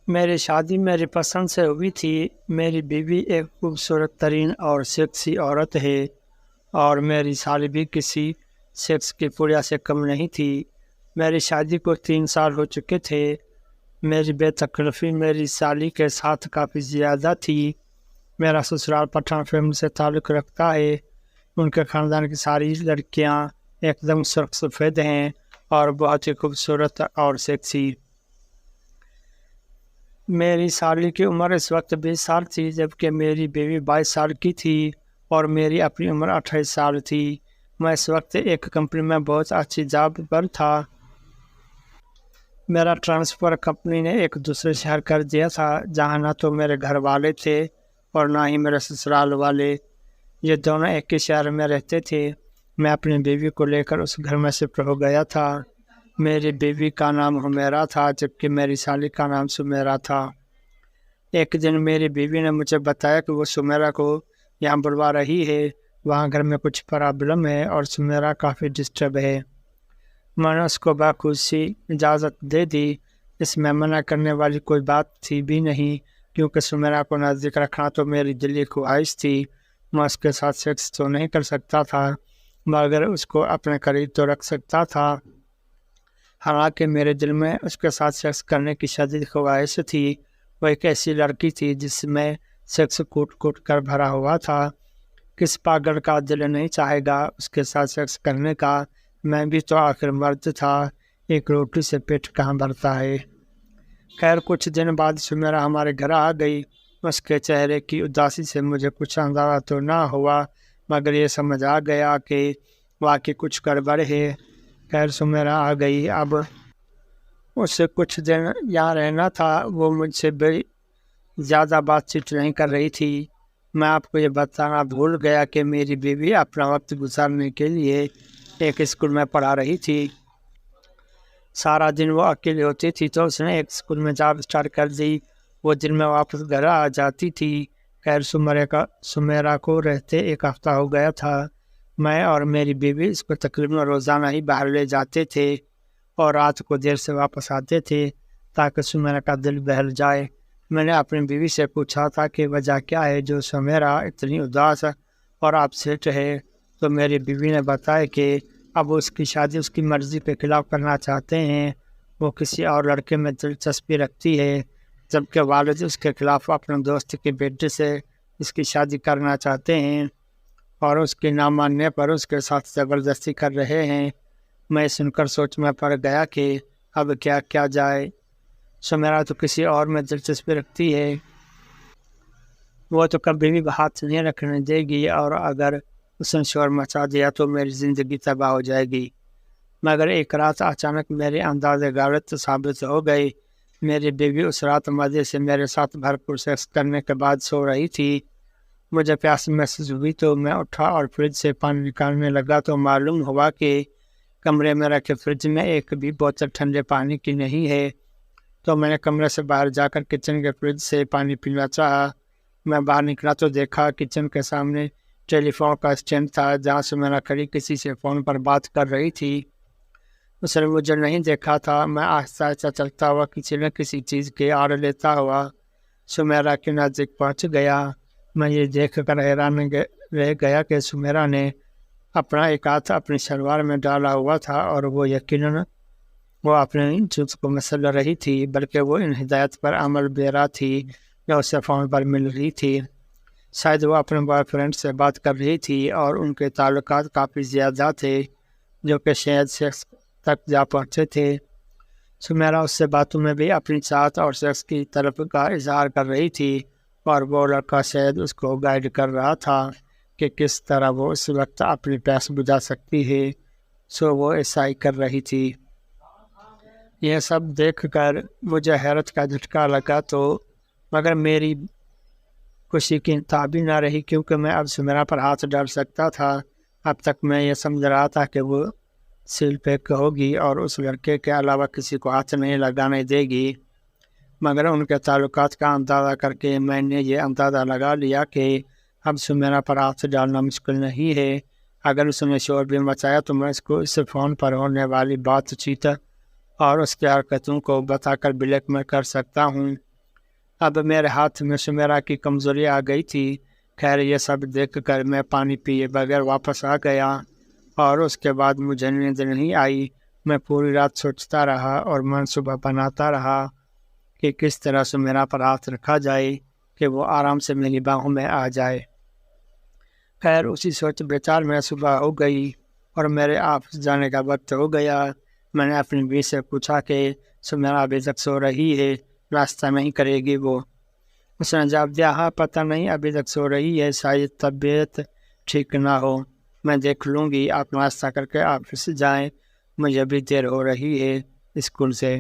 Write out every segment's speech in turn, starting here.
میری شادی میری پسند سے ہوئی تھی۔ میری بیوی ایک خوبصورت ترین اور سیکسی عورت ہے، اور میری سالی بھی کسی سیکس کی پوریا سے کم نہیں تھی۔ میری شادی کو 3 سال ہو چکے تھے۔ میری بے تکلفی میری سالی کے ساتھ کافی زیادہ تھی۔ میرا سسرال پٹھان فیملی سے تعلق رکھتا ہے۔ ان کے خاندان کی ساری لڑکیاں ایک دم سرخ سفید ہیں اور بہت ہی خوبصورت اور سیکسی۔ میری سالی کی عمر اس وقت 20 سال تھی، جبکہ میری بیوی 22 سال کی تھی اور میری اپنی عمر 28 سال تھی۔ میں اس وقت ایک کمپنی میں بہت اچھی جاب پر تھا۔ میرا ٹرانسفر کمپنی نے ایک دوسرے شہر کر دیا تھا، جہاں نہ تو میرے گھر والے تھے اور نہ ہی میرے سسرال والے۔ یہ دونوں ایک ہی شہر میں رہتے تھے۔ میں اپنی بیوی کو لے کر اس گھر میں شفٹ ہو گیا تھا۔ میری بیوی کا نام حمیرہ تھا، جبکہ میری سالی کا نام سمیرہ تھا۔ ایک دن میری بیوی نے مجھے بتایا کہ وہ سمیرہ کو یہاں بلوا رہی ہے، وہاں گھر میں کچھ پرابلم ہے اور سمیرہ کافی ڈسٹرب ہے۔ میں نے اس کو بخوشی اجازت دے دی۔ اس میں منع کرنے والی کوئی بات تھی بھی نہیں، کیونکہ سمیرہ کو نزدیک رکھنا تو میری دلی خواہش تھی۔ میں اس کے ساتھ سیکس تو نہیں کر سکتا تھا، مگر اس کو اپنے قریب تو رکھ سکتا تھا۔ حالانکہ میرے دل میں اس کے ساتھ سیکس کرنے کی شدید خواہش تھی۔ وہ ایک ایسی لڑکی تھی جس میں سیکس کوٹ کوٹ کر بھرا ہوا تھا۔ کس پاگل کا دل نہیں چاہے گا اس کے ساتھ سیکس کرنے کا؟ میں بھی تو آخر مرد تھا، ایک روٹی سے پیٹ کہاں بھرتا ہے۔ خیر کچھ دن بعد سمیرہ ہمارے گھر آ گئی۔ اس کے چہرے کی اداسی سے مجھے کچھ اندازہ تو نہ ہوا، مگر یہ سمجھ آ گیا کہ واقعی کچھ گڑبڑ ہے۔ خیر سمیرہ آ گئی۔ اب اس سے کچھ دن یہاں رہنا تھا۔ وہ مجھ سے بڑی زیادہ بات چیت نہیں کر رہی تھی۔ میں آپ کو یہ بتانا بھول گیا کہ میری بیوی اپنا وقت گزارنے کے لیے ایک اسکول میں پڑھا رہی تھی۔ سارا دن وہ اکیلی ہوتی تھی، تو اس نے ایک اسکول میں جاب اسٹارٹ کر دی۔ وہ دن میں واپس گھر آ جاتی تھی۔ خیر سمیرہ کو رہتے 1 ہفتہ ہو گیا تھا۔ میں اور میری بیوی اس کو تقریباً روزانہ ہی باہر لے جاتے تھے اور رات کو دیر سے واپس آتے تھے تاکہ سمیرہ کا دل بہل جائے۔ میں نے اپنی بیوی سے پوچھا تھا کہ وجہ کیا ہے جو سمیرہ اتنی اداس اور اپسیٹ ہے، تو میری بیوی نے بتایا کہ اب اس کی شادی اس کی مرضی کے خلاف کرنا چاہتے ہیں۔ وہ کسی اور لڑکے میں دلچسپی رکھتی ہے، جبکہ والد اس کے خلاف اپنے دوست کی بیٹی سے اس کی شادی کرنا چاہتے ہیں اور اس کے نہ ماننے پر اس کے ساتھ زبردستی کر رہے ہیں۔ میں سن کر سوچ میں پڑ گیا کہ اب کیا کیا جائے۔ سمیرہ تو کسی اور میں دلچسپی رکھتی ہے، وہ تو کبھی بھی ہاتھ نہیں رکھنے دے گی، اور اگر اس نے شور مچا دیا تو میری زندگی تباہ ہو جائے گی۔ مگر ایک رات اچانک میرے انداز غلط ثابت ہو گئی۔ میری بیوی اس رات مزے سے میرے ساتھ بھرپور سیکس کرنے کے بعد سو رہی تھی۔ مجھے پیاس محسوس ہوئی تو میں اٹھا اور فریج سے پانی نکالنے لگا تو معلوم ہوا کہ کمرے میں رکھے فریج میں ایک بھی بوتل ٹھنڈے پانی کی نہیں ہے۔ تو میں نے کمرے سے باہر جا کر کچن کے فریج سے پانی پینا چاہا۔ میں باہر نکلا تو دیکھا کچن کے سامنے ٹیلی فون کا اسٹینڈ تھا، جہاں سے میرا کھڑی کسی سے فون پر بات کر رہی تھی۔ اس نے مجھے نہیں دیکھا تھا۔ میں آہستہ آہستہ چلتا ہوا کسی نہ کسی چیز کی آڑ لیتا ہوا سمیرہ کے نزدیک پہنچ گیا۔ میں یہ دیکھ کر حیران رہ گیا کہ سمیرہ نے اپنا ایک ہاتھ اپنی شلوار میں ڈالا ہوا تھا، اور وہ یقیناً وہ اپنے جوس کو مسل رہی تھی، بلکہ وہ ان ہدایت پر عمل پیرا تھی جو اسے فون پر مل رہی تھی۔ شاید وہ اپنے بوائے فرینڈ سے بات کر رہی تھی اور ان کے تعلقات کافی زیادہ تھے، جو کہ شاید سیکس تک جا پہنچے تھے۔ سمیرہ اس سے باتوں میں بھی اپنی چاہت اور سیکس کی طرف کا اظہار کر رہی تھی، اور وہ لڑکا شاید اس کو گائیڈ کر رہا تھا کہ کس طرح وہ اس وقت اپنی پیاس بجھا سکتی ہے، سو وہ ایسا ہی کر رہی تھی۔ یہ سب دیکھ کر مجھے حیرت کا جھٹکا لگا تو مگر میری خوشی کی انتہا بھی نہ رہی، کیونکہ میں اب سمیرہ پر ہاتھ ڈال سکتا تھا۔ اب تک میں یہ سمجھ رہا تھا کہ وہ سیل پیک ہوگی اور اس لڑکے کے علاوہ کسی کو ہاتھ نہیں لگانے دے گی، مگر ان کے تعلقات کا اندازہ کر کے میں نے یہ اندازہ لگا لیا کہ اب سمیرہ پر ہاتھ ڈالنا مشکل نہیں ہے۔ اگر اس نے شور بھی مچایا تو میں اس کو اس فون پر ہونے والی بات چیت اور اس کی حرکتوں کو بتا کر بلیک میل کر سکتا ہوں۔ اب میرے ہاتھ میں سمیرا کی کمزوری آ گئی تھی۔ خیر یہ سب دیکھ کر میں پانی پیے بغیر واپس آ گیا اور اس کے بعد مجھے نیند نہیں آئی۔ میں پوری رات سوچتا رہا اور منصوبہ بناتا رہا کہ کس طرح سمیرا پر ہاتھ رکھا جائے کہ وہ آرام سے میری باہوں میں آ جائے۔ خیر اسی سوچ بچار میں صبح ہو گئی اور میرے آفس جانے کا وقت ہو گیا۔ میں نے اپنی بیوی سے پوچھا کہ سمیرا ابھی تک سو رہی ہے، ناشتہ نہیں کرے گی وہ؟ اس نے جواب دیا، ہاں پتہ نہیں ابھی تک سو رہی ہے، شاید طبیعت ٹھیک نہ ہو، میں دیکھ لوں گی، آپ ناشتہ کر کے آفس جائیں، مجھے بھی دیر ہو رہی ہے اسکول سے۔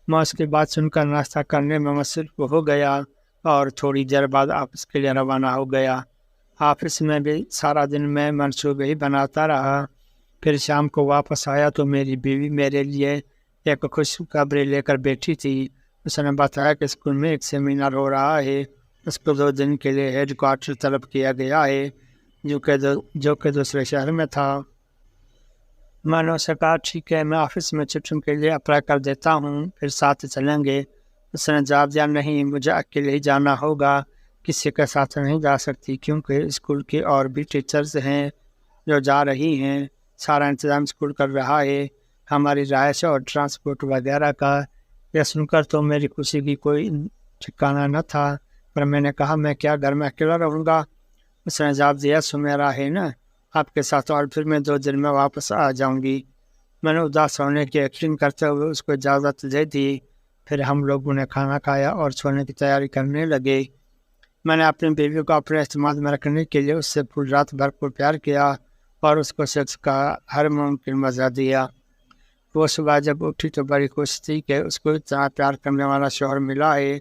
میں اس کی بات سن کر ناشتہ کرنے میں مصروف ہو گیا اور تھوڑی دیر بعد آفس کے لیے روانہ ہو گیا۔ آفس میں بھی سارا دن میں منصوبے ہی بناتا رہا۔ پھر شام کو واپس آیا تو میری بیوی میرے لیے ایک خوشخبری لے کر بیٹھی تھی۔ اس نے بتایا کہ اسکول میں ایک سیمینار ہو رہا ہے، اس کو 2 دن کے لیے ہیڈ کوارٹر طلب کیا گیا ہے جو کہ دوسرے شہر میں تھا۔ میں نے اسے کہا ٹھیک ہے، میں آفس میں چھٹیوں کے لیے اپلائی کر دیتا ہوں، پھر ساتھ چلیں گے۔ اس نے جواب دیا، نہیں مجھے اکیلے ہی جانا ہوگا، کسی کے ساتھ نہیں جا سکتی کیونکہ اسکول کے اور بھی ٹیچرز ہیں جو جا رہی ہیں، سارا انتظام اسکول کر رہا ہے، ہماری رہائش اور ٹرانسپورٹ وغیرہ کا۔ یہ سن کر تو میری خوشی کی کوئی ٹھکانہ نہ تھا، پر میں نے کہا میں کیا گھر میں اکیلا رہوں گا؟ اس نے جواب دیا، سمیرا ہے نا آپ کے ساتھ اور پھر میں 2 دن میں واپس آ جاؤں گی۔ میں نے اداس ہونے کی ایکٹنگ کرتے ہوئے اس کو اجازت دے دی۔ پھر ہم لوگوں نے کھانا کھایا اور سونے کی تیاری کرنے لگے۔ میں نے اپنی بیوی کو اپنے اعتماد میں رکھنے کے لیے اس سے پوری رات بھرپور پیار کیا اور اس کو سیکس کا ہر ممکن مزہ دیا۔ وہ صبح جب اٹھی تو بڑی خوش تھی کہ اس کو اتنا پیار کرنے والا شوہر ملا ہے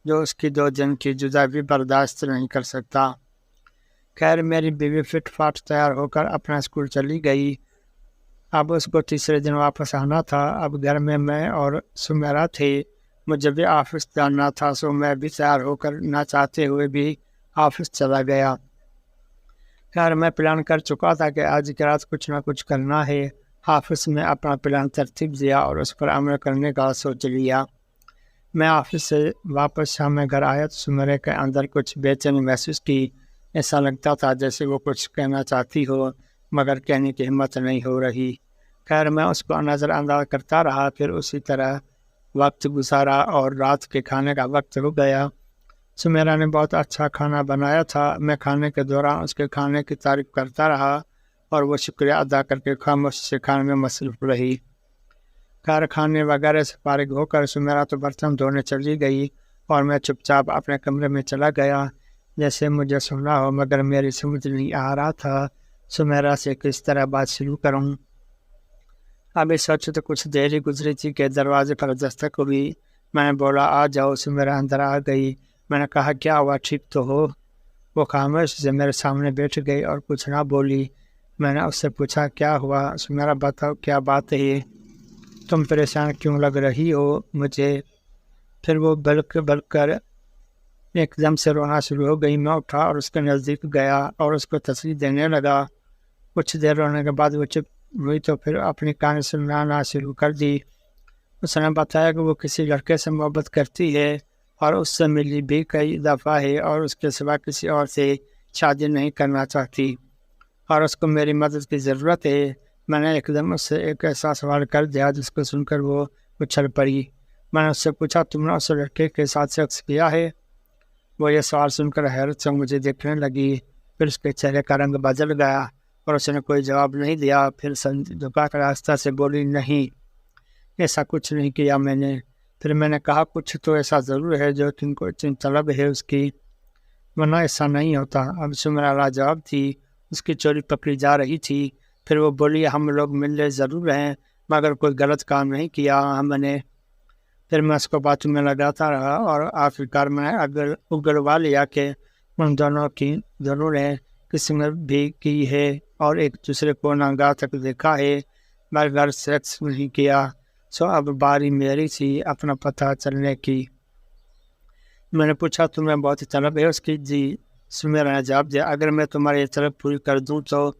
جو اس کی 2 دن کی جدائی بھی برداشت نہیں کر سکتا۔ خیر میری بیوی فٹ فاٹ تیار ہو کر اپنا اسکول چلی گئی۔ اب اس کو تیسرے دن واپس آنا تھا۔ اب گھر میں اور سمیرا تھے، مجھے بھی آفس جانا تھا، سو میں بھی تیار ہو کر نہ چاہتے ہوئے بھی آفس چلا گیا۔ خیر میں پلان کر چکا تھا کہ آج کی رات کچھ نہ کچھ کرنا ہے۔ آفس میں اپنا پلان ترتیب دیا اور اس پر عمل کرنے کا سوچ لیا۔ میں آفس سے واپس شام میں گھر آیا تو سمیرا کے اندر کچھ بے چینی محسوس کی۔ ایسا لگتا تھا جیسے وہ کچھ کہنا چاہتی ہو مگر کہنے کی ہمت نہیں ہو رہی۔ خیر میں اس کو نظر انداز کرتا رہا، پھر اسی طرح وقت گزارا اور رات کے کھانے کا وقت ہو گیا۔ سمیرا نے بہت اچھا کھانا بنایا تھا۔ میں کھانے کے دوران اس کے کھانے کی تعریف کرتا رہا اور وہ شکریہ ادا کر کے خاموشی سے کھانے میں مصروف رہی۔ خیر کھانے وغیرہ سے فارغ ہو کر سمیرا تو برتن دھونے چلی گئی اور میں چپ چاپ اپنے کمرے میں چلا گیا جیسے مجھے سننا ہو، مگر میری سمجھ نہیں آ رہا تھا سمیرا سے کس طرح بات شروع کروں۔ ابھی سوچ تو کچھ دیر ہی گزری تھی کہ دروازے پر دستک ہوئی۔ میں نے بولا آ جاؤ، سمیرا اندر آ گئی۔ میں نے کہا کیا ہوا، ٹھیک تو ہو؟ وہ خاموش سے میرے سامنے بیٹھ گئی اور کچھ نہ بولی۔ میں نے اس سے پوچھا کیا ہوا؟ سمیرا بتاؤ کیا بات ہے، تم پریشان کیوں لگ رہی ہو مجھے؟ پھر وہ بلک کر ایک دم سے رونا شروع ہو گئی۔ میں اٹھا اور اس کے نزدیک گیا اور اس کو تسلی دینے لگا۔ کچھ دیر رونے کے بعد وہ چپ ہوئی تو پھر اپنی کہانی سنانا شروع کر دی۔ اس نے بتایا کہ وہ کسی لڑکے سے محبت کرتی ہے اور اس سے ملی بھی کئی دفعہ ہے اور اس کے سوا کسی اور سے شادی نہیں کرنا چاہتی اور اس کو میری مدد کی ضرورت ہے۔ میں نے ایک دم اس سے ایک ایسا سوال کر دیا جس کو سن کر وہ اچھل پڑی۔ میں نے اس سے پوچھا تم نے اس لڑکے کے ساتھ سیکس کیا ہے؟ وہ یہ سوال سن کر حیرت سے مجھے دیکھنے لگی، پھر اس کے چہرے کا رنگ بدل گیا اور اس نے کوئی جواب نہیں دیا۔ پھر جھکا کر آہستہ سے بولی، نہیں ایسا کچھ نہیں کیا میں نے۔ پھر میں نے کہا کچھ تو ایسا ضرور ہے جو تم کو طلب ہے اس کی، ورنہ ایسا نہیں ہوتا۔ اب سمیرا لاجواب تھی، اس کی چوری پکڑی جا رہی تھی۔ پھر وہ بولی ہم لوگ ملے ضرور ہیں مگر کوئی غلط کام نہیں کیا ہم نے۔ پھر میں اس کو باتوں میں لگاتا رہا اور آخرکار میں نے اگلوا لیا کہ ان دونوں نے قسم بھی کی ہے اور ایک دوسرے کو ناگاہ تک دیکھا ہے مگر سیکس نہیں کیا۔ سو اب باری میری تھی اپنا پتہ چلنے کی۔ میں نے پوچھا تمہیں بہت طلب ہے اس کی؟ جی، سمیرا نے جواب دیا، اگر میں تمہاری یہ طلب پوری کر دوں تو؟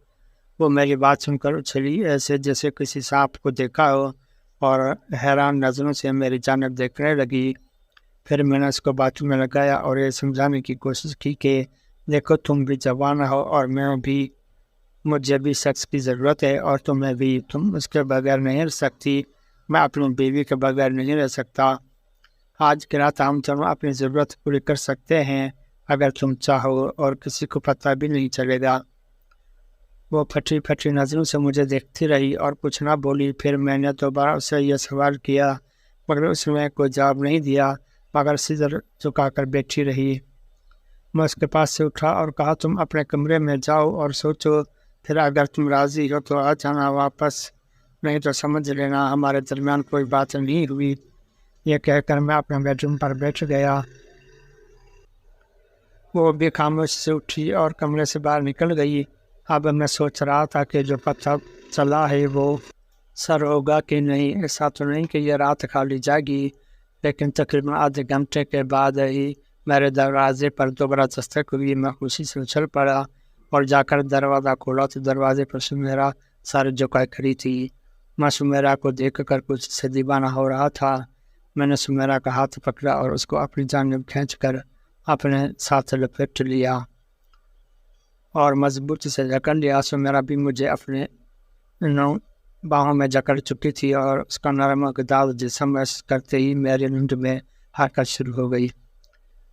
وہ میری بات سن کر اچھلی ایسے جیسے کسی سانپ کو دیکھا ہو اور حیران نظروں سے میری جانب دیکھنے لگی۔ پھر میں نے اس کو باتوں میں لگایا اور یہ سمجھانے کی کوشش کی کہ دیکھو تم بھی جوان ہو اور مجھے بھی شخص کی ضرورت ہے، اور تم اس کے بغیر نہیں رہ سکتی، میں اپنی بیوی کے بغیر نہیں رہ سکتا۔ آج کے رات ہم دونوں اپنی ضرورت پوری کر سکتے ہیں اگر تم چاہو، اور کسی کو پتہ بھی نہیں چلے گا۔ وہ پھٹی پھٹی نظروں سے مجھے دیکھتی رہی اور کچھ نہ بولی۔ پھر میں نے دوبارہ اسے یہ سوال کیا مگر اس نے کوئی جواب نہیں دیا، مگر سر جھکا کر بیٹھی رہی۔ میں اس کے پاس سے اٹھا اور کہا تم اپنے کمرے میں جاؤ اور سوچو، پھر اگر تم راضی ہو تو آ جانا واپس، نہیں تو سمجھ لینا ہمارے درمیان کوئی بات نہیں ہوئی۔ یہ کہہ کر میں اپنے بیڈ روم پر بیٹھ گیا۔ وہ بھی خاموش سے اٹھی اور کمرے سے باہر نکل گئی۔ اب میں سوچ رہا تھا کہ جو پتہ چلا ہے وہ سر ہوگا کہ نہیں۔ ایسا تو نہیں کہ یہ رات خالی جاگی، لیکن تقریباً آدھے گھنٹے کے بعد ہی میرے دروازے پر دوبارہ دستک ہوئی۔ میں خوشی سے اچھل پڑا اور جا کر دروازہ کھولا تو دروازے پر سمیرا سر جھکائے کھڑی تھی۔ میں سمیرا کو دیکھ کر کچھ سے دیوانہ ہو رہا تھا۔ میں نے سمیرا کا ہاتھ پکڑا اور اس کو اپنی جانب کھینچ کر اپنے ساتھ لپیٹ لیا اور مضبوطی سے جکڑ لیا۔ سمیرا بھی مجھے اپنے باہوں میں جکڑ چکی تھی اور اس کا نرم غدار جسم محسوس کرتے ہی میری نیند میں حرکت شروع ہو گئی۔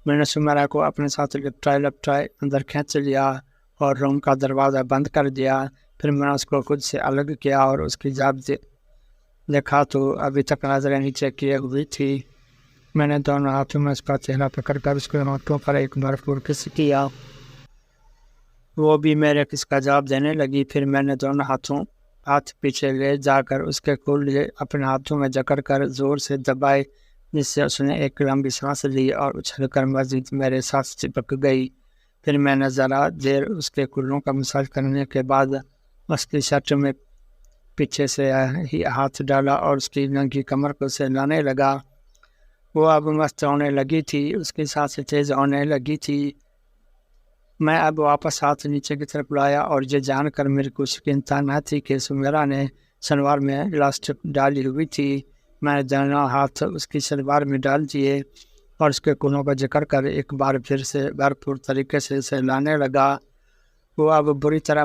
میں نے سمیرا کو اپنے ساتھ لپٹائے اندر کھینچ لیا اور روم کا دروازہ بند کر دیا۔ پھر میں نے اس کو خود سے الگ کیا اور اس کی جاب دیکھا تو ابھی تک نظریں نیچے کیے ہوئی تھی۔ میں نے دونوں ہاتھوں میں اس کا چہرہ پکڑ کر اس کے ہونٹوں پر ایک بھرپور کس کیا۔ وہ بھی میرے کس کا جواب دینے لگی۔ پھر میں نے دونوں ہاتھ پیچھے لے جا کر اس کے کول اپنے ہاتھوں میں جکڑ کر زور سے دبائے، جس سے اس نے ایک لمبی سانس لی اور اچھل کر مزید میرے ساتھ چپک گئی۔ پھر میں نے ذرا دیر اس کے کلوں کا مساج کرنے کے بعد اس کی شرٹ میں پیچھے سے ہی ہاتھ ڈالا اور اس کی ننگی کمر کو سہلانے لگا۔ وہ اب مست ہونے لگی تھی، اس کی سانسیں تیز ہونے لگی تھی۔ میں اب واپس ہاتھ نیچے کی طرف لایا اور یہ جان کر میری کچھ چنتا نہ تھی کہ سمیرا نے شلوار میں الاسٹک ڈالی ہوئی تھی۔ میں نے دونوں ہاتھ اس کی شلوار میں ڈال دیے اور اس کے کونوں کو جکڑ کر ایک بار پھر سے بھرپور طریقے سے سہلانے لگا۔ وہ اب بری طرح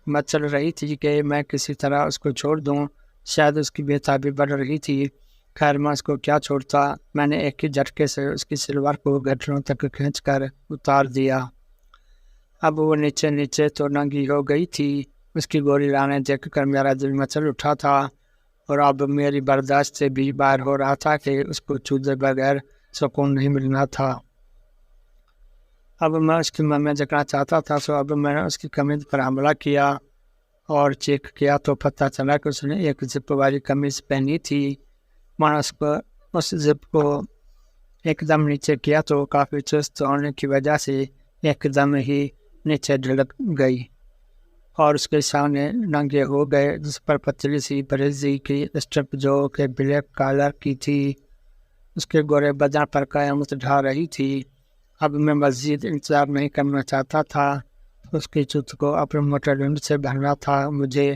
مچل رہی تھی کہ میں کسی طرح اس کو چھوڑ دوں، شاید اس کی بےتابی بڑھ رہی تھی۔ خیر میں اس کو کیا چھوڑتا، میں نے ایک ہی جھٹکے سے اس کی شلوار کو گھٹنوں تک کھینچ کر اتار دیا۔ اب وہ نیچے تو ننگی ہو گئی تھی۔ اس کی گوری لانیں دیکھ کر میرا دل مچل اٹھا تھا اور اب میری برداشت سے بھی باہر ہو رہا تھا کہ اس کو چھوئے بغیر سکون نہیں ملنا تھا۔ اب میں اس کی میں جکڑنا چاہتا تھا، سو اب میں نے اس کی قمیض پر حملہ کیا اور چیک کیا تو پتہ چلا کہ اس نے ایک زپ والی قمیض پہنی تھی۔ میں نے اس زپ کو ایک دم نیچے کیا تو کافی چست ہونے کی وجہ سے ایک دم ہی نیچے ڈھلک گئی اور اس کے سامنے ننگے ہو گئے، جس پر پتلی سی بریزی کی اسٹرپ جو کہ بلیک کالر کی تھی اس کے گورے بدن پر قیامت ڈھا رہی تھی۔ اب میں مزید انتظار نہیں کرنا چاہتا تھا، اس کی چت کو اپنے موٹے لنڈ سے بھرنا تھا۔ مجھے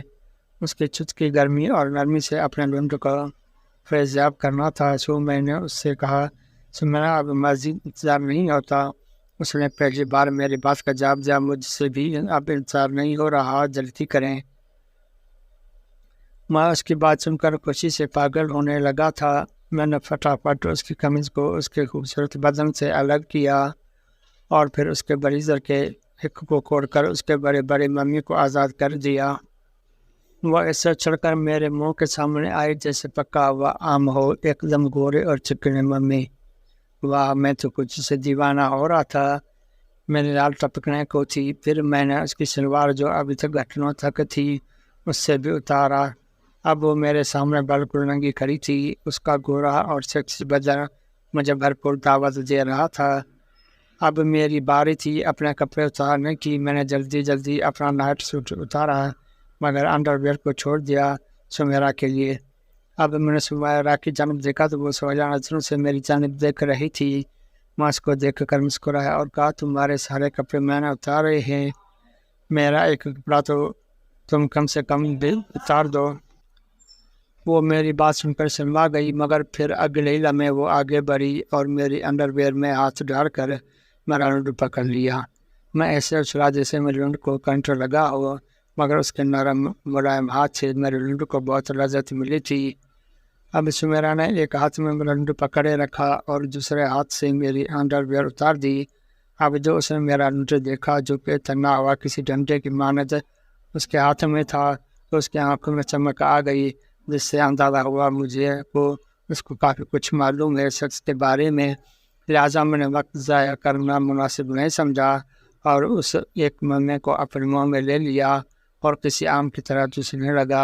اس کی چت کی گرمی اور نرمی سے اپنے لنڈ کو فیضیاب کرنا تھا۔ سو میں نے اس سے کہا میرا اب مزید انتظار نہیں ہوتا۔ اس نے پہلی بار میری بات کا جواب دیا، مجھ سے بھی اب انتظار نہیں ہو رہا، جلدی کریں۔ میں اس کی بات سن کر خوشی سے پاگل ہونے لگا تھا۔ میں نے فٹافٹ اس کی قمیض کو اس کے خوبصورت بدن سے الگ کیا اور پھر اس کے بریزر کے ہک کو کھوڑ کر اس کے بڑے بڑے ممی کو آزاد کر دیا۔ وہ ایسے چڑھ کر میرے منہ کے سامنے آئی جیسے پکا ہوا آم ہو، ایک دم گورے اور چکنے ممی۔ واہ، میں تو کچھ سے دیوانہ ہو رہا تھا، میری لال ٹپکنے کو تھی۔ پھر میں نے اس کی شلوار جو ابھی تک گھٹنوں تک تھی اس سے بھی اتارا۔ اب وہ میرے سامنے بالکل ننگی کھڑی تھی، اس کا گورا اور سیکسی بدن مجھے بھرپور دعوت دے رہا تھا۔ اب میری باری تھی اپنے کپڑے اتارنے کی۔ میں نے جلدی اپنا نائٹ سوٹ اتارا مگر انڈر ویئر کو چھوڑ دیا سمیرا کے لیے۔ اب میں نے سمیرا کی جانب دیکھا تو وہ سوالہ نظروں سے میری جانب دیکھ رہی تھی۔ میں اس کو دیکھ کر مسکرایا اور کہا تمہارے سارے کپڑے میں نے اتارے ہیں، میرا ایک کپڑا تو تم کم سے کم بھی اتار دو۔ وہ میری بات سن کر شرما گئی، مگر پھر اگلے ہی لمحے وہ آگے بڑھی اور میری انڈر ویئر میں ہاتھ ڈال کر میرا لنڈ پکڑ لیا۔ میں ایسے اچھلا جیسے میرے لنڈ کو کرنٹ لگا ہو، مگر اس کے نرم ملائم ہاتھ سے میرے لنڈ کو بہت لذت ملی تھی۔ اب سمیرا نے ایک ہاتھ میں میرا لنڈ پکڑے رکھا اور دوسرے ہاتھ سے میری انڈر ویئر اتار دی۔ اب جو اس نے میرا لنڈ دیکھا جو کہ تنا ہوا کسی ڈنڈے کی مانند اس کے ہاتھ میں تھا، تو اس کے آنکھوں میں چمک آ گئی، جس سے اندازہ ہوا مجھے اس کو کافی کچھ معلوم ہے شخص کے بارے میں۔ لہٰذا میں نے وقت ضائع کرنا مناسب نہیں سمجھا اور اس ایک ممے کو اپنے منہ میں لے لیا اور کسی آم کی طرح چوسنے لگا،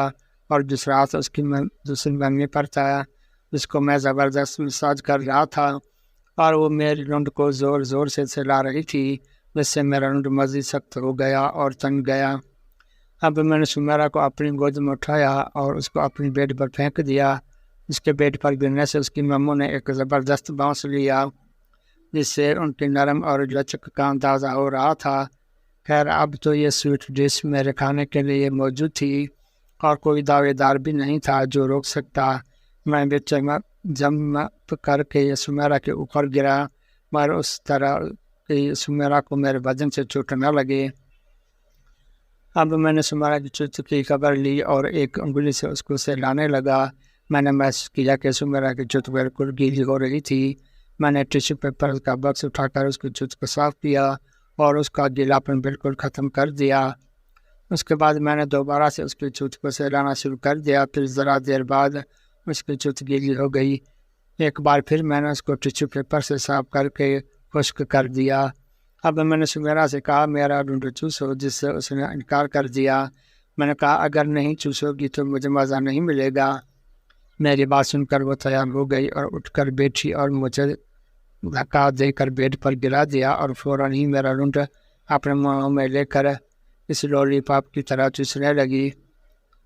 اور دوسرا ہاتھ اس کی دوسری ممی پر تھا جس کو میں زبردست مساج کر رہا تھا، اور وہ میری لنڈ کو زور زور سے چلا رہی تھی، جس سے میرا لنڈ مزید سخت ہو گیا اور تنگ گیا۔ اب میں نے سمیرا کو اپنی گود میں اٹھایا اور اس کو اپنی بیڈ پر پھینک دیا۔ اس کے بیڈ پر گرنے سے اس کی مموں نے ایک زبردست باؤنس لیا، جس سے ان کی نرم اور لچک کا اندازہ ہو رہا تھا۔ خیر اب تو یہ سویٹ ڈش میرے کھانے کے لیے موجود تھی اور کوئی دعوے دار بھی نہیں تھا جو روک سکتا۔ میں بھی جمپ کر کے سمیرا کے اوپر گرا، مگر اس طرح کہ سمیرا کو میرے بدن سے چوٹ نہ لگے۔ اب میں نے سمیرا کی چوٹ کی خبر لی اور ایک انگلی سے اس کو سہلانے لگا۔ میں نے محسوس کیا کہ سمیرا کی چوٹ بالکل گیلی ہو رہی تھی۔ میں نے ٹیشو پیپر کا باکس اٹھا کر اس کی چوٹ کو صاف کیا اور اس کا گیلاپن بالکل ختم کر دیا۔ اس کے بعد میں نے دوبارہ سے اس کی چوٹ کو سہلانا شروع کر دیا۔ پھر ذرا دیر بعد اس کی چوٹ گیلی ہو گئی۔ ایک بار پھر میں نے اس کو ٹیشو پیپر سے صاف کر کے خشک کر دیا۔ اب میں نے سمیرا سے کہا میرا لنڈ چوسو، جس سے اس نے انکار کر دیا۔ میں نے کہا اگر نہیں چوسو گی تو مجھے مزہ نہیں ملے گا۔ میری بات سن کر وہ تیار ہو گئی اور اٹھ کر بیٹھی اور مجھے دھکا دے کر بیڈ پر گرا دیا اور فوراً ہی میرا لنڈ اپنے منہ میں لے کر اس لولی پاپ کی طرح چوسنے لگی۔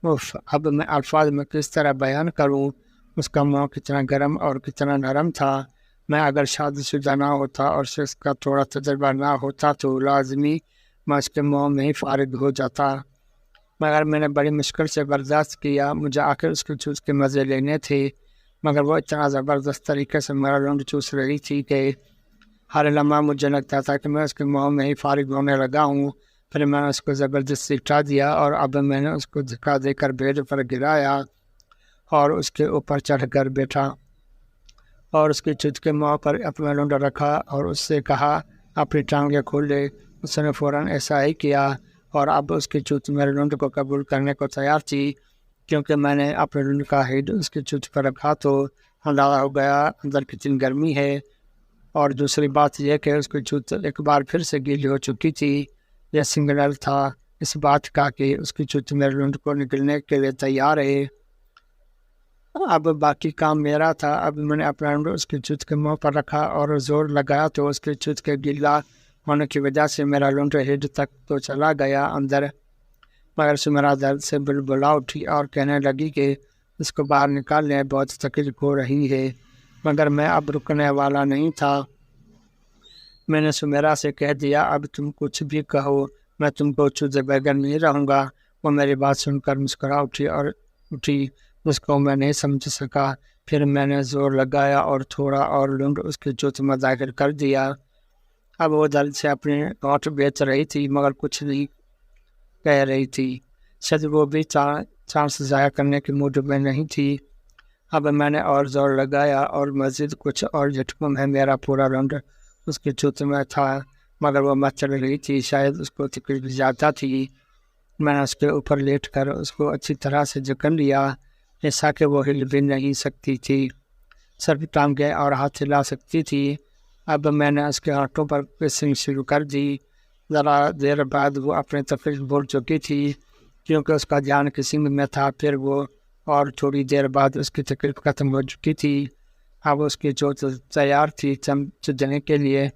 اب میں الفاظ میں کس طرح بیان کروں اس کا منہ کتنا گرم اور کتنا نرم تھا۔ میں اگر شادی شدہ نہ ہوتا اور شخص کا تھوڑا تجربہ نہ ہوتا تو لازمی میں اس کے منہ میں ہی فارغ ہو جاتا، مگر میں نے بڑی مشکل سے برداشت کیا۔ مجھے آخر اس کے چوس کے مزے لینے تھے، مگر وہ اتنا زبردست طریقے سے میرا لنڈ چوس رہی تھی کہ ہر لمحہ مجھے لگتا تھا کہ میں اس کے منہ میں ہی فارغ ہونے لگا ہوں۔ پھر میں نے اس کو زبردستی اٹھا دیا اور اب میں نے اس کو دھکا دے کر بیڈ پر گرایا اور اس کے اوپر چڑھ کر بیٹھا اور اس کی چوت کے منہ پر اپنا لنڈ رکھا اور اس سے کہا اپنی ٹانگیں کھولے۔ اس نے فوراً ایسا ہی کیا اور اب اس کی چوت میرے لنڈ کو قبول کرنے کو تیار تھی۔ کیونکہ میں نے اپنے لنڈ کا ہیڈ اس کی چوت پر رکھا تو اندازہ ہو گیا اندر کتنی گرمی ہے، اور دوسری بات یہ کہ اس کی چوت ایک بار پھر سے گیلی ہو چکی تھی۔ یہ سگنل تھا اس بات کا کہ اس کی چوت میرے لنڈ کو نکلنے کے لیے تیار ہے۔ اب باقی کام میرا تھا۔ اب میں نے اپنا لنڈ اس کی چوت کے منہ پر رکھا اور زور لگایا تو اس کی چوت کے گیلا ہونے کی وجہ سے میرا لنڈ ہیڈ تک تو چلا گیا اندر، مگر سمیرا درد سے بلبلا اٹھی اور کہنے لگی کہ اس کو باہر نکالنے بہت تکلیف ہو رہی ہے، مگر میں اب رکنے والا نہیں تھا۔ میں نے سمیرا سے کہہ دیا اب تم کچھ بھی کہو میں تم کو چوزے بغیر نہیں رہوں گا۔ وہ میری بات سن کر مسکرا اٹھی جس کو میں نہیں سمجھ سکا۔ پھر میں نے زور لگایا اور تھوڑا اور لنڈ اس کی چوت میں داخل کر دیا۔ اب وہ درد سے اپنے ہونٹ بیچ رہی تھی مگر کچھ نہیں کہہ رہی تھی، شاید وہ بھی چانس ضائع کرنے کی موڈ میں نہیں تھی۔ اب میں نے اور زور لگایا اور مزید کچھ اور جھٹکوں میں میرا پورا لنڈ اس کی چوت میں تھا، مگر وہ مت چل رہی تھی، شاید اس کو تکلیف زیادہ تھی۔ میں نے اس کے اوپر لیٹ کر اس کو اچھی طرح سے جکڑ لیا، ایسا کہ وہ ہل بھی نہیں سکتی تھی، صرف ٹانگیں اور ہاتھ ہلا سکتی تھی۔ اب میں نے اس کے ہاتھوں پر پریسنگ شروع کر دی۔ ذرا دیر بعد وہ اپنی تکلیف بھول چکی تھی کیونکہ اس کا دھیان کسی میں تھا۔ پھر وہ اور تھوڑی دیر بعد اس کی تکلیف ختم ہو چکی تھی۔ اب اس کی چوٹ تیار تھی چجنے کے لیے،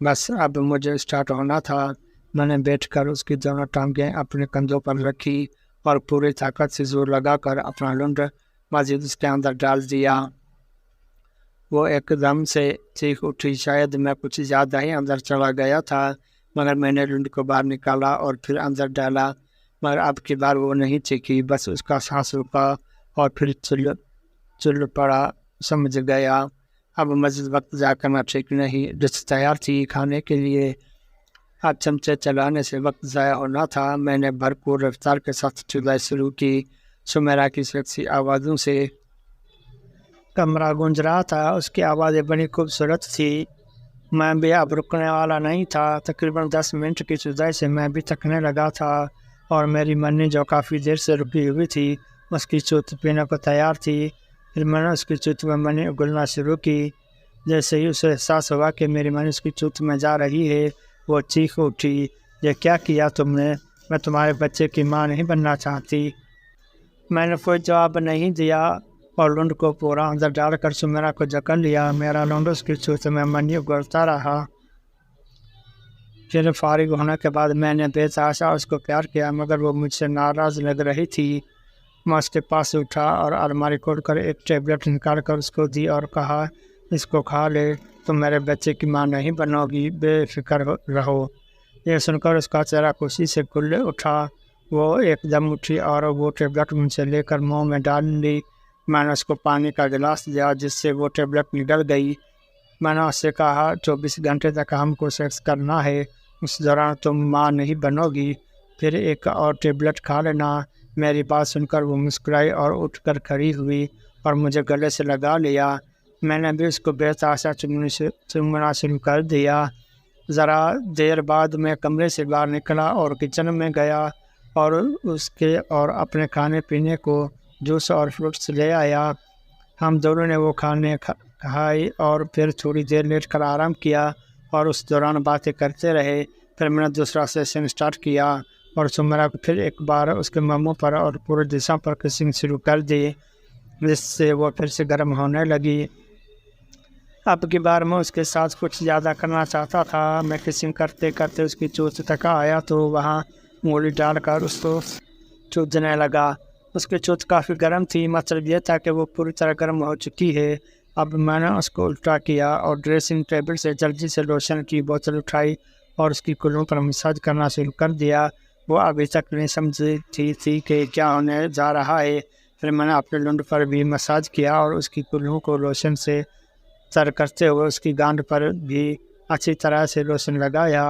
بس اب مجھے اسٹارٹ ہونا تھا۔ میں نے بیٹھ کر اس کی دونوں ٹانگیں اپنے کندھوں پر رکھی اور پوری طاقت سے زور لگا کر اپنا لنڈ مزید اس کے اندر ڈال دیا۔ وہ ایک دم سے چیخ اٹھی، شاید میں کچھ زیادہ ہی اندر چلا گیا تھا، مگر میں نے لنڈ کو باہر نکالا اور پھر اندر ڈالا، مگر اب کی بار وہ نہیں چیخی، بس اس کا سانس رکا اور پھر چل پڑا، سمجھ گیا اب مزید وقت ضائع کرنا ٹھیک نہیں۔ ڈش تیار تھی کھانے کے لیے، اب چمچے چلانے سے وقت ضائع ہونا تھا۔ میں نے بھرپور رفتار کے ساتھ چلائی شروع کی۔ سمیرا کی سیکسی آوازوں سے کمرہ گونج رہا تھا، اس کی آوازیں بڑی خوبصورت تھی۔ میں بھی اب رکنے والا نہیں تھا۔ تقریباً 10 منٹ کی چلائی سے میں بھی تھکنے لگا تھا، اور میری منی جو کافی دیر سے رکی ہوئی تھی اس کی چوت پینے کو تیار تھی۔ پھر میں نے اس کی چوت میں منی اگلنا شروع کی۔ جیسے ہی اسے احساس ہوا کہ میری منی اس کی چوت میں جا رہی ہے، وہ چیخ اٹھی، یہ کیا کیا تم نے؟ میں تمہارے بچے کی ماں نہیں بننا چاہتی۔ میں نے کوئی جواب نہیں دیا اور لنڈ کو پورا اندر ڈال کر سمیرا کو جکڑ لیا۔ میرا لنڈ اس کی چوت میں منی اگلتا رہا۔ پھر فارغ ہونے کے بعد میں نے بے تحاشا اس کو پیار کیا، مگر وہ مجھ سے ناراض لگ رہی تھی۔ میں اس کے پاس اٹھا اور الماری کھول کر ایک ٹیبلٹ نکال کر اس کو دی اور کہا، اس کو کھا لے، تم میرے بچے کی ماں نہیں بنو گی، بے فکر رہو۔ یہ سن کر اس کا چہرہ خوشی سے کھل اٹھا۔ وہ ایک دم اٹھی اور وہ ٹیبلٹ مجھ سے لے کر منہ میں ڈال لی۔ میں نے اس کو پانی کا گلاس دیا جس سے وہ ٹیبلٹ نگل گئی۔ میں نے اس سے کہا، 24 گھنٹے تک ہم کو سیکس کرنا ہے، اس دوران تم ماں نہیں بنو گی، پھر ایک اور ٹیبلٹ کھا لینا۔ میری بات سن کر وہ مسکرائی اور اٹھ کر کھڑی ہوئی اور مجھے گلے سے لگا لیا۔ میں نے بھی اس کو بے تحاشا چومنا شروع کر دیا۔ ذرا دیر بعد میں کمرے سے باہر نکلا اور کچن میں گیا اور اپنے کھانے پینے کو جوس اور فروٹس لے آیا۔ ہم دونوں نے وہ کھانے کھائی اور پھر تھوڑی دیر لیٹ کر آرام کیا اور اس دوران باتیں کرتے رہے۔ پھر میں نے دوسرا سیشن سٹارٹ کیا اور سمیرا کو پھر ایک بار اس کے منہ پر اور پورے جسم پر کسنگ شروع کر دی، جس سے وہ پھر سے گرم ہونے لگی۔ اب کی بار میں اس کے ساتھ کچھ زیادہ کرنا چاہتا تھا۔ میں کسنگ کرتے کرتے اس کی چوت تک آیا تو وہاں انگلی ڈال کر اس کو چوتنے لگا۔ اس کی چوت کافی گرم تھی، مطلب یہ تھا کہ وہ پوری طرح گرم ہو چکی ہے۔ اب میں نے اس کو الٹا کیا اور ڈریسنگ ٹیبل سے جلدی سے لوشن کی بوتل اٹھائی اور اس کی کلوں پر مساج کرنا شروع کر دیا۔ وہ ابھی تک نہیں سمجھی تھی کہ کیا ہونے جا رہا ہے۔ پھر میں نے اپنے لنڈ پر بھی مساج کیا اور اس کی کلوں کو لوشن سے تر کرتے ہوئے اس کی گانڈ پر بھی اچھی طرح سے لوشن لگایا۔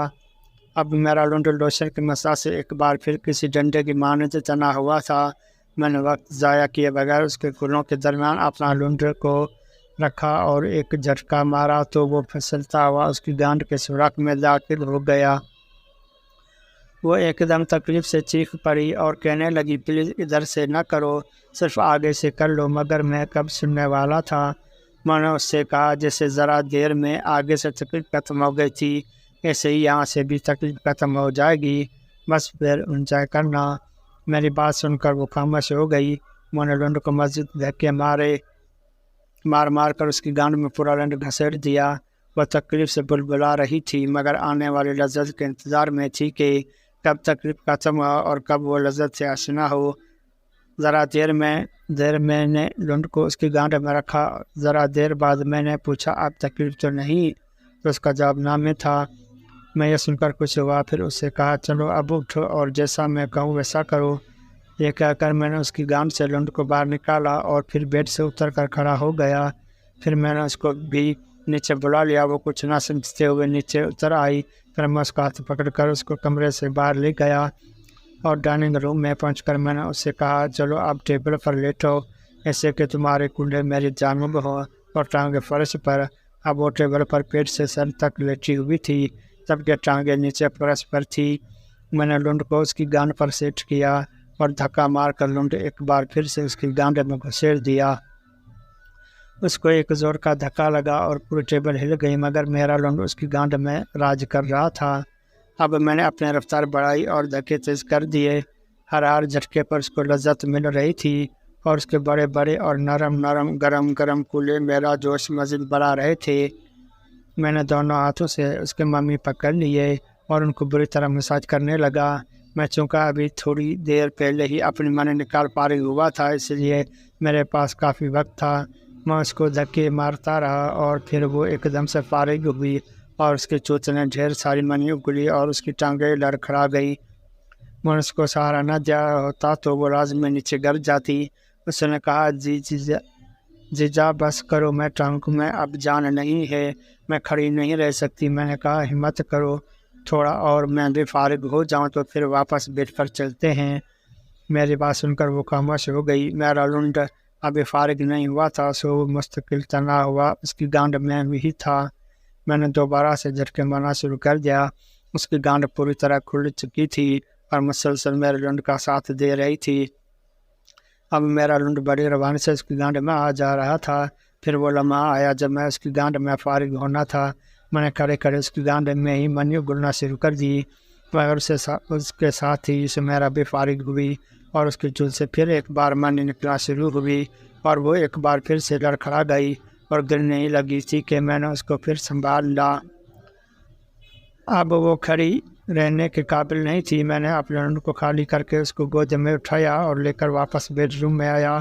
اب میرا لنڈ لوشن کے مساج سے ایک بار پھر کسی ڈنڈے کی مانند تنا ہوا تھا۔ میں نے وقت ضائع کیے بغیر اس کے کلوں کے درمیان اپنا لنڈ کو رکھا اور ایک جھٹکا مارا تو وہ پھسلتا ہوا اس کی گانڈ کے سوراخ میں داخل ہو گیا۔ وہ ایک دم تکلیف سے چیخ پڑی اور کہنے لگی، پلیز ادھر سے نہ کرو، صرف آگے سے کر لو۔ مگر میں کب سننے والا تھا۔ میں نے اس سے کہا، جیسے ذرا دیر میں آگے سے تکلیف ختم ہو گئی تھی، ایسے ہی یہاں سے بھی تکلیف ختم ہو جائے گی، بس پھر انجوائے کرنا۔ میری بات سن کر وہ خاموش ہو گئی۔ میں نے لنڈ کو مزید دھکے مار کر اس کی گانڈ میں پورا لنڈ گھسیٹ دیا۔ وہ تکلیف سے بلبلا رہی تھی، مگر آنے والی لذت کے انتظار میں تھی کہ کب تکلیف ختم ہو اور کب وہ لذت سے آشنا ہو۔ ذرا دیر میں نے لنڈ کو اس کی گانڈ میں رکھا۔ ذرا دیر بعد میں نے پوچھا، اب تکلیف تو نہیں؟ تو اس کا جواب نہ میں تھا۔ میں یہ سن کر خوش ہوا، پھر اس سے کہا، چلو اب اٹھو اور جیسا میں کہوں ویسا کرو۔ یہ کہہ کر میں نے اس کی گانڈ سے لنڈ کو باہر نکالا اور پھر بیڈ سے اتر کر کھڑا ہو گیا۔ پھر میں نے اس کو بھی نیچے بلا لیا۔ وہ کچھ نہ سمجھتے ہوئے نیچے اتر آئی۔ پھر میں اس کا ہاتھ پکڑ کر اس کو کمرے سے باہر لے گیا اور ڈائننگ روم میں پہنچ کر میں نے اس سے کہا، چلو اب ٹیبل پر لیٹو، ایسے کہ تمہارے کندھے میری جانب ہوں اور ٹانگیں فرش پر۔ اب وہ ٹیبل پر پیٹ سے سر تک لیٹی ہوئی تھی، جبکہ ٹانگیں نیچے فرش پر تھی۔ میں نے لنڈ کو اس کی گانڈ پر سیٹ کیا اور دھکا مار کر لنڈ ایک بار پھر سے اس کی گانڈ میں گھسیٹ دیا۔ اس کو ایک زور کا دھکا لگا اور پوری ٹیبل ہل گئی، مگر میرا لنڈ اس کی گانڈ میں راج کر رہا تھا۔ اب میں نے اپنے رفتار بڑھائی اور دھکے تیز کر دیے۔ ہر جھٹکے پر اس کو لذت مل رہی تھی اور اس کے بڑے بڑے اور نرم گرم کولے میرا جوش مزید بڑھا رہے تھے۔ میں نے دونوں ہاتھوں سے اس کے ممی پکڑ لیے اور ان کو بری طرح مساج کرنے لگا۔ میں چونکہ ابھی تھوڑی دیر پہلے ہی اپنی منی نکال فارغ ہوا تھا، اس لیے میرے پاس کافی وقت تھا۔ میں اس کو دھکے مارتا رہا اور پھر وہ ایک دم سے فارغ ہوئی اور اس کے چوت نے ڈھیر ساری منی اگلی اور اس کی ٹانگیں لڑکھڑا گئی۔ میں اس کو سہارا نہ دیا ہوتا تو وہ لازمی نیچے گر جاتی۔ اس نے کہا جی جا بس کرو، میں ٹرنک میں اب جان نہیں ہے، میں کھڑی نہیں رہ سکتی۔ میں نے کہا ہمت کرو تھوڑا اور میں بھی فارغ ہو جاؤں تو پھر واپس بیٹھ پر چلتے ہیں۔ میری بات سن کر وہ خاموش ہو گئی۔ میرا لنڈ ابھی فارغ نہیں ہوا تھا، سو مستقل تنا ہوا اس کی گانڈ میں بھی تھا۔ میں نے دوبارہ سے جھٹکے مارنا شروع کر دیا۔ اس کی گانڈ پوری طرح کھل چکی تھی اور مسلسل میرے لنڈ کا ساتھ دے رہی تھی۔ اب میرا لنڈ بڑی روانی سے اس کی گانڈ میں آ جا رہا تھا۔ پھر وہ لمحہ آیا جب میں اس کی گانڈ میں فارغ ہونا تھا۔ میں نے کھڑے کھڑے اس کی گانڈ میں ہی منی گلنا شروع کر دی، مگر اس کے ساتھ ہی اسے میرا بھی فارغ ہوئی اور اس کی چول سے پھر ایک بار منی نکلنا شروع ہوئی اور وہ ایک بار پھر سے لڑکھڑا گئی اور گرنے ہی لگی تھی کہ میں نے اس کو پھر سنبھال لا۔ اب وہ کھڑی رہنے کے قابل نہیں تھی۔ میں نے اپنے لنڈ کو خالی کر کے اس کو گود میں اٹھایا اور لے کر واپس بیڈ روم میں آیا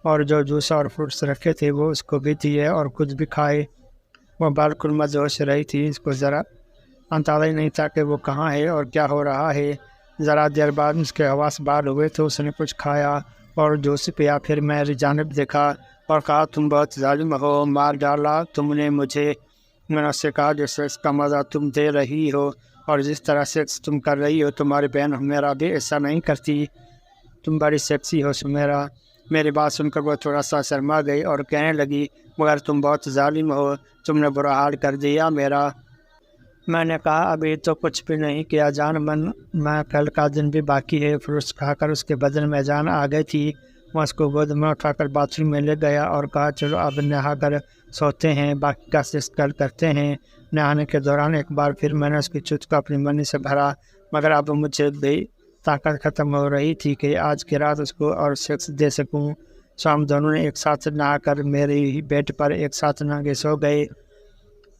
اور جو جوس اور فروٹس رکھے تھے وہ اس کو بھی دیے اور کچھ بھی کھائے۔ وہ بالکل مدہوش رہی تھی، اس کو ذرا اندازہ ہی نہیں تھا کہ وہ کہاں ہے اور کیا ہو رہا ہے۔ ذرا دیر بعد اس کے حواس بحال ہوئے تو اس نے کچھ کھایا اور جوس پیا۔ پھر میری جانب دیکھا اور کہا تم بہت ظالم ہو، مار ڈالا تم نے مجھے۔ میں نے اس سے کہا جو سیکس کا مزہ تم دے رہی ہو اور جس طرح سیکس تم کر رہی ہو تمہاری بہن میرا بھی ایسا نہیں کرتی، تم بڑی سیکسی ہو سمیرا۔ میری بات سن کر وہ تھوڑا سا شرما گئی اور کہنے لگی مگر تم بہت ظالم ہو، تم نے برا حال کر دیا میرا۔ میں نے کہا ابھی تو کچھ بھی نہیں کیا جان من، میں کل کا دن بھی باقی ہے۔ فروٹس کھا کر اس کے بدن میں جان آ گئی تھی۔ میں اس کو گود میں اٹھا کر باتھ روم میں لے گیا اور کہا چلو اب نہا کر سوتے ہیں، باقی کا سیکس کل کرتے ہیں۔ نہانے کے دوران ایک بار پھر میں نے اس کی چوچ کو اپنی منی سے بھرا، مگر اب مجھے بھی طاقت ختم ہو رہی تھی کہ آج کی رات اس کو اور سیکس دے سکوں۔ سو ہم دونوں نے ایک ساتھ نہا کر میرے ہی بیڈ پر ایک ساتھ نہا سو گئے۔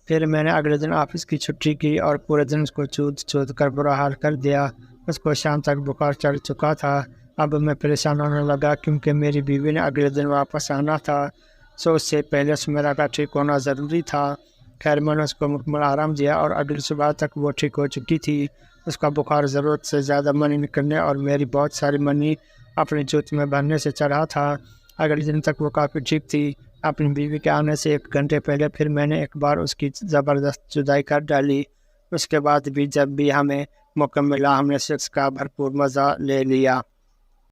پھر میں نے اگلے دن آفس کی چھٹی کی اور پورے دن اس کو چود کر برا حال کر دیا۔ اس کو شام تک بخار چڑھ چکا تھا۔ اب میں پریشان ہونے لگا کیونکہ میری بیوی نے اگلے دن واپس آنا تھا، سو اس سے پہلے سمیرا کا ٹھیک ہونا ضروری تھا۔ خیر میں نے اس کو مکمل آرام دیا اور اگلی صبح تک وہ ٹھیک ہو چکی تھی۔ اس کا بخار ضرورت سے زیادہ منی نکلنے اور میری بہت ساری منی اپنی چوت میں بھرنے سے چڑھا تھا۔ اگلے دن تک وہ کافی ٹھیک تھی۔ اپنی بیوی کے آنے سے 1 گھنٹے پہلے پھر میں نے ایک بار اس کی زبردست جدائی کر ڈالی۔ اس کے بعد بھی جب بھی ہمیں موقع ملا ہم نے سیکس کا بھرپور مزہ لے لیا۔